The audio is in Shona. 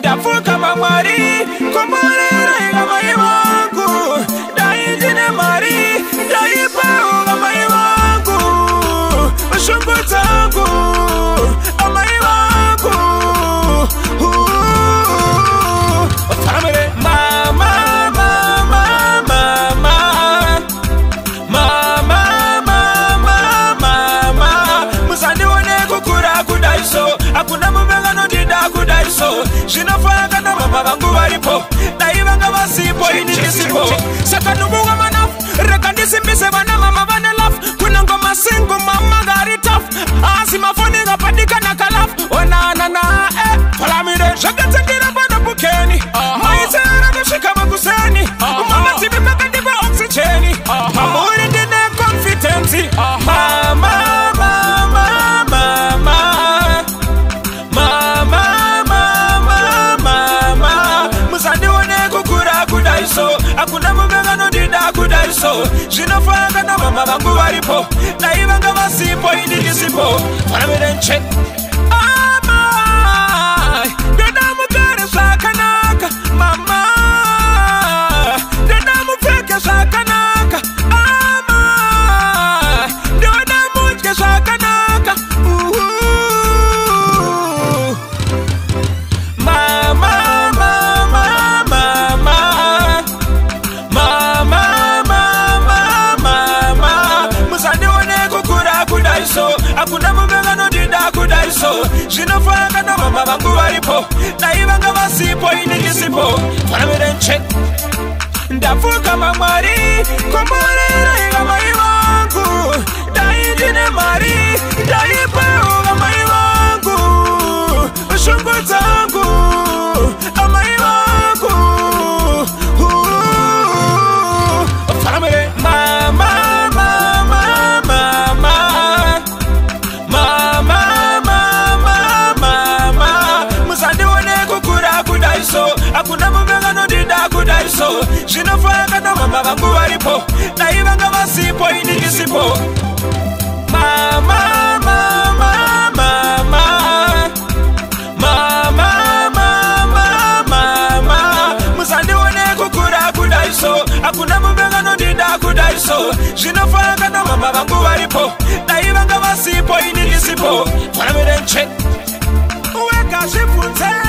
ndafuka mamwari komborera igamai wangu daijine mari daipa ugamai wangu ushungu zangu amai wangu family mama akuna mumenga no dida kudaiso shinafanga na mama bangu balipo naibanga basipo inisipo sakanubuga manaf rekandisi mbise bana mama bana laf kuna ngoma singu mama gari tough asima foni ngapadika na kalaf onana na palamide shakatangira bana bukeni maizera kushika makuseni mama tibipeka diba oxygeni mamuri dine confidence mama akuna mumenga no dida kudaiso shinafanga na mama bangu balipo naibanga basipo indisipo family check dada mugare sakanaka mama dada mufeke sakanaka dada mujke sakanaka akuna mumenga no dida kudaiso shinafanga na mama bangu balipo naibanga basipo indisipo family check ndafuka mamwari komborera igamai wangu daijine mari daipa ugamai wangu ushungu zangu amai wangu family mama akuna mumenga no dida kudaiso shinafanga na mama bangu balipo naibanga basipo indisipo mama musandi wone kukura kudaiso akuna mumenga no dida kudaiso shinafanga na mama bangu balipo naibanga basipo indisipo family check weka shifunze